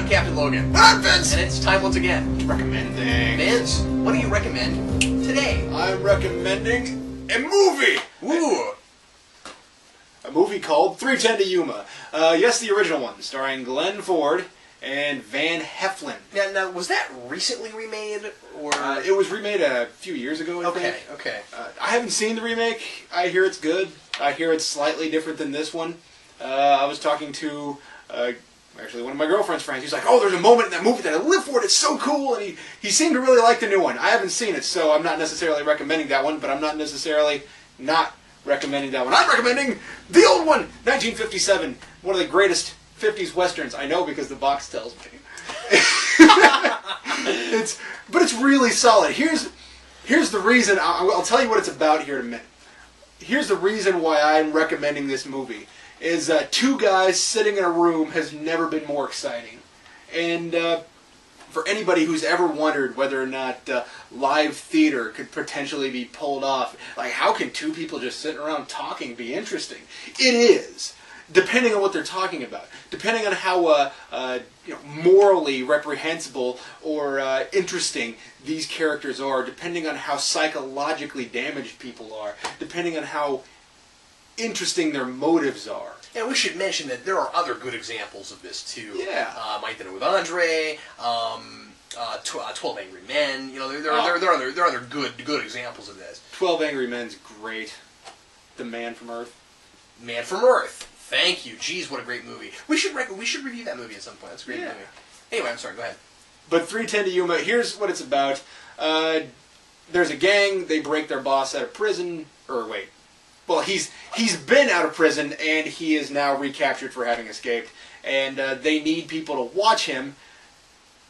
I'm Captain Logan. And I'm Vince! And it's time once again to recommend things. Vince, what do you recommend today? I'm recommending a movie! Ooh! A movie called 3:10 to Yuma. Yes, the original one, starring Glenn Ford and Van Heflin. Now, was that recently remade, or...? It was remade a few years ago, I think. Okay. I haven't seen the remake. I hear it's good. I hear it's slightly different than this one. I was talking to... actually, one of my girlfriend's friends, he's like, oh, there's a moment in that movie that I live for it, it's so cool, and he seemed to really like the new one. I haven't seen it, so I'm not necessarily recommending that one, but I'm not necessarily not recommending that one. I'm recommending the old one, 1957, one of the greatest 50s westerns. I know because the box tells me. But it's really solid. Here's the reason, I'll tell you what it's about here in a minute. Here's the reason why I'm recommending this movie. Is two guys sitting in a room has never been more exciting. And for anybody who's ever wondered whether or not live theater could potentially be pulled off, like how can two people just sitting around talking be interesting? It is, depending on what they're talking about, depending on how morally reprehensible or interesting these characters are, depending on how psychologically damaged people are, depending on how interesting their motives are. And we should mention that there are other good examples of this too. Yeah. Mike Dinner with Andre, 12 Angry Men. You know, there are other good examples of this. 12 Angry Men's great. The Man from Earth. Man from Earth. Thank you. Jeez, what a great movie. We should review that movie at some point. That's a great movie. Anyway, I'm sorry. Go ahead. But 3:10 to Yuma. Here's what it's about. There's a gang. They break their boss out of prison. Well, he's been out of prison, and he is now recaptured for having escaped. And they need people to watch him,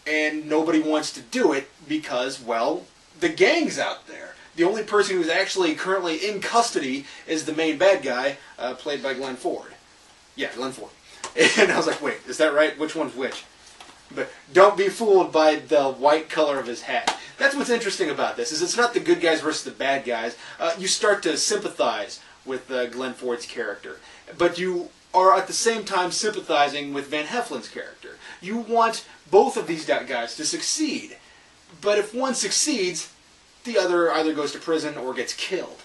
and nobody wants to do it because, well, the gang's out there. The only person who's actually currently in custody is the main bad guy, played by Glenn Ford. Yeah, Glenn Ford. And I was like, wait, is that right? Which one's which? But don't be fooled by the white color of his hat. That's what's interesting about this, is it's not the good guys versus the bad guys. You start to sympathize with Glenn Ford's character. But you are at the same time sympathizing with Van Heflin's character. You want both of these guys to succeed. But if one succeeds, the other either goes to prison or gets killed.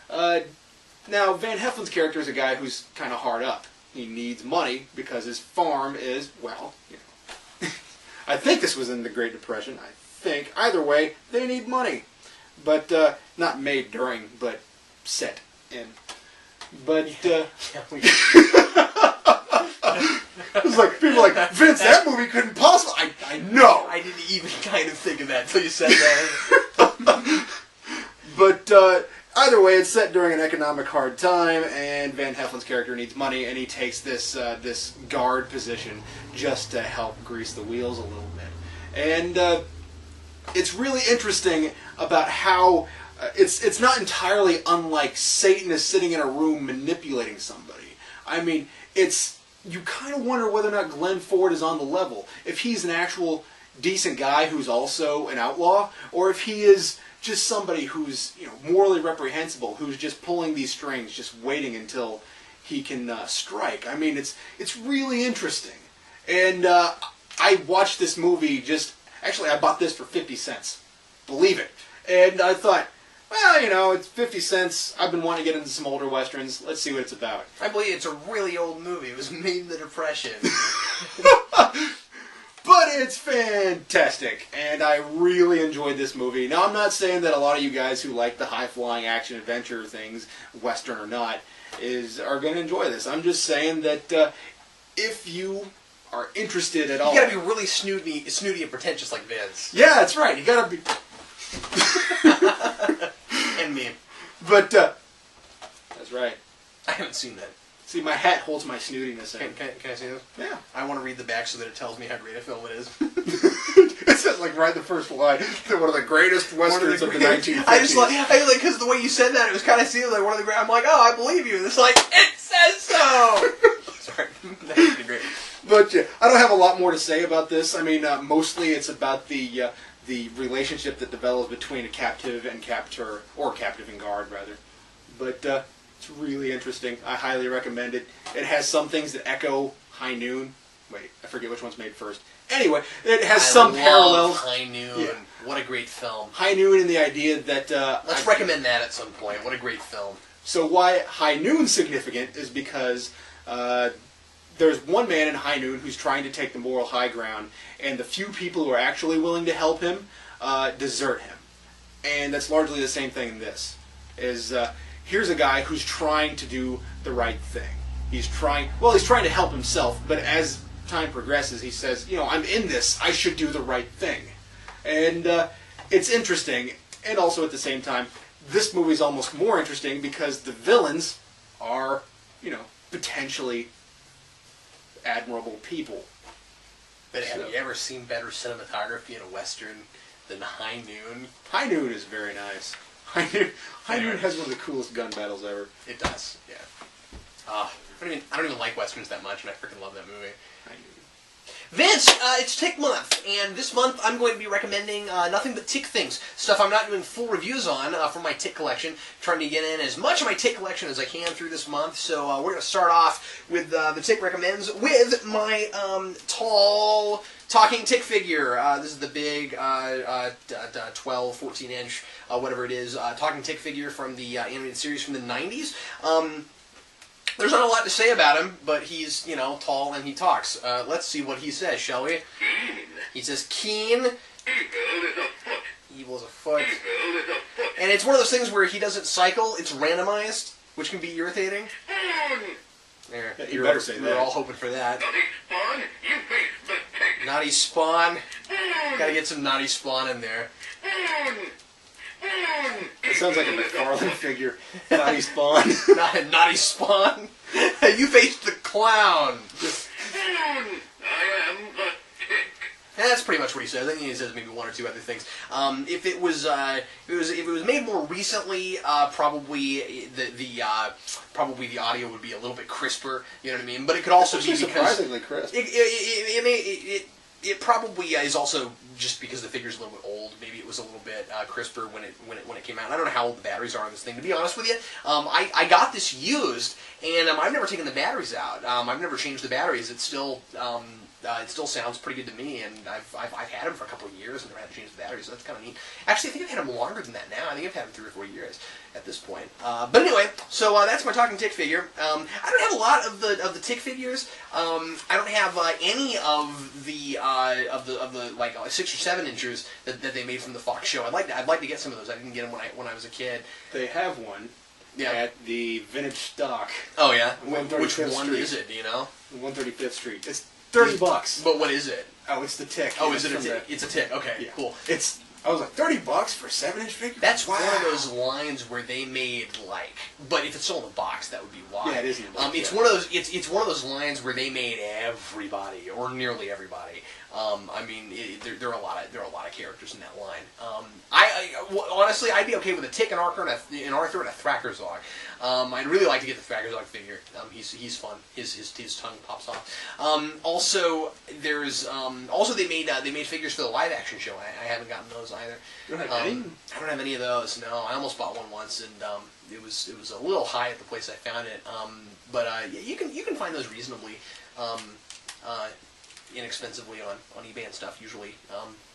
Now, Van Heflin's character is a guy who's kind of hard up. He needs money because his farm is, well, you know. I think this was in the Great Depression. I think. Either way, they need money. But, not made during, but set in. But, it was like, people are like, Vince, that movie couldn't possibly... I know! I didn't even kind of think of that until you said that. But, either way, it's set during an economic hard time, and Van Heflin's character needs money, and he takes this guard position just to help grease the wheels a little bit. And it's really interesting about how it's not entirely unlike Satan is sitting in a room manipulating somebody. I mean, you kind of wonder whether or not Glenn Ford is on the level. If he's an actual decent guy who's also an outlaw, or if he is just somebody who's, you know, morally reprehensible, who's just pulling these strings, just waiting until he can strike. I mean, it's really interesting. And I watched this movie actually I bought this for 50 cents. Believe it. And I thought, well, you know, it's 50 cents. I've been wanting to get into some older westerns. Let's see what it's about. I believe it's a really old movie. It was made in the Depression. But it's fantastic, and I really enjoyed this movie. Now, I'm not saying that a lot of you guys who like the high-flying action-adventure things, Western or not, are going to enjoy this. I'm just saying that if you are interested at all... You gotta be really snooty and pretentious like Vince. Yeah, that's right. You gotta be... And me. But, that's right. I haven't seen that. See, my hat holds my snootiness in. Can I see this? Yeah. I want to read the back so that it tells me how great a film it is. It says, like, right the first line, one of the greatest westerns of the 1950s. I like, because the way you said that, it was kind of seemed like one of the great. I'm like, oh, I believe you. And it's like, it says so! Sorry. That would be great. But, yeah, I don't have a lot more to say about this. I mean, mostly it's about the relationship that develops between a captive and captor, or captive and guard, rather. But, it's really interesting. I highly recommend it. It has some things that echo High Noon, Wait, I forget which one's made first. Anyway, it has some parallels. High Noon. Yeah. What a great film. High Noon and the idea that... Let's recommend that at some point. What a great film. So why High Noon's significant is because there's one man in High Noon who's trying to take the moral high ground, and the few people who are actually willing to help him desert him. And that's largely the same thing in this. Here's a guy who's trying to do the right thing. He's trying to help himself, but as time progresses, he says, I'm in this, I should do the right thing. And it's interesting, and also at the same time, this movie's almost more interesting because the villains are, potentially admirable people. But have you ever seen better cinematography in a Western than High Noon? High Noon is very nice. High Noon has one of the coolest gun battles ever. It does, yeah. I don't even like Westerns that much, and I freaking love that movie. High Noon. Vince, it's Tick Month, and this month I'm going to be recommending nothing but Tick things. Stuff I'm not doing full reviews on from my Tick collection. Trying to get in as much of my Tick collection as I can through this month. So we're going to start off with the Tick Recommends with my tall talking Tick figure. This is the big 12, 14-inch, whatever it is, talking Tick figure from the animated series from the 90s. There's not a lot to say about him, but he's, tall and he talks. Let's see what he says, shall we? He says, keen. Evil as a foot. And it's one of those things where he doesn't cycle, it's randomized, which can be irritating. There, yeah, you better say that. We're all hoping for that. Naughty Spawn. Gotta get some Naughty Spawn in there. It sounds like a McFarlane figure. Naughty Spawn. Naughty Spawn. You faced the clown. That's pretty much what he says. I think he says maybe one or two other things. If it was made more recently, probably the audio would be a little bit crisper. You know what I mean? But it could also be because surprisingly crisp. It probably is also just because the figure's a little bit old. Maybe it was a little bit crisper when it came out. I don't know how old the batteries are on this thing. To be honest with you, I got this used, and I've never taken the batteries out. I've never changed the batteries. It still sounds pretty good to me, and I've had them for a couple of years and never had to change the batteries. So that's kind of neat. Actually, I think I've had them longer than that now. I think I've had them 3 or 4 years at this point. But anyway, so that's my talking Tick figure. I don't have a lot of the Tick figures. I don't have any of the like 6 or 7 inchers that they made from the Fox show. I'd like to get some of those. I didn't get them when I was a kid. They have one. Yeah. At the Vintage Stock. Oh yeah. Which one Street. is it? Do you know? 135th Street. It's $30. But what is it? Oh, it's the Tick. Oh, is it a Tick? It's a Tick. Okay, yeah. Cool. I was like, $30 for a 7-inch figure? That's one of those lines where they made but if it's still in the box, that would be why. Yeah, it is in the box. It's one of those. It's one of those lines where they made everybody or nearly everybody. There are a lot of characters in that line. Honestly, I'd be okay with a Tick, an Arthur, and a Thrakkerzog. I'd really like to get the Thrakkerzog figure. He's fun. His tongue pops off. Also, they made figures for the live action show. I haven't gotten those either. You don't have any? I don't have any of those. No, I almost bought one once, and it was a little high at the place I found it. But you can find those reasonably inexpensively on eBay and stuff. Usually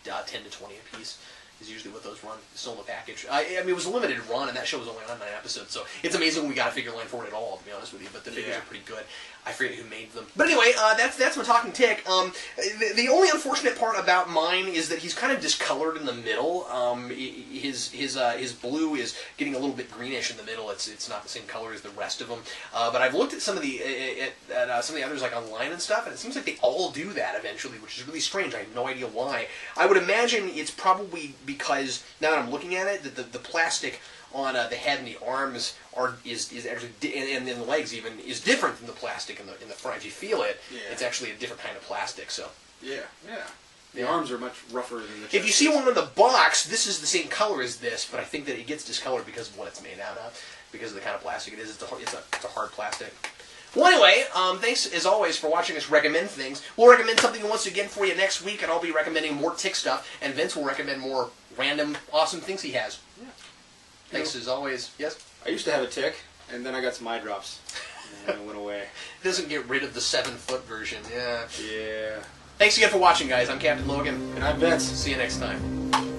10 to 20 a piece is usually what those run. Still in the package. It was a limited run, and that show was only on 9 episodes, so it's amazing we got a figure line for it at all, to be honest with you. But the figures are pretty good. I forget who made them. But anyway, that's my talking Tick. The only unfortunate part about mine is that he's kind of discolored in the middle. His blue is getting a little bit greenish in the middle. It's not the same color as the rest of them. But I've looked at some of the others like online and stuff, and it seems like they all do that eventually, which is really strange. I have no idea why. I would imagine it's probably because now that I'm looking at it, that the plastic on the head and the arms is actually and the legs even is different than the plastic in the front. If you feel it, it's actually a different kind of plastic. So the arms are much rougher than the chest. If you see one in the box, this is the same color as this, but I think that it gets discolored because of what it's made out of, because of the kind of plastic it is. It's a hard plastic. Well, anyway, thanks as always for watching us recommend things. We'll recommend something once again for you next week, and I'll be recommending more Tick stuff, and Vince will recommend more random, awesome things he has. Yeah. Thanks as always. Yes? I used to have a Tick, and then I got some eye drops. Yeah, it went away. It doesn't get rid of the 7-foot version. Yeah. Yeah. Thanks again for watching, guys. I'm Captain Logan. And I'm Vince. See you next time.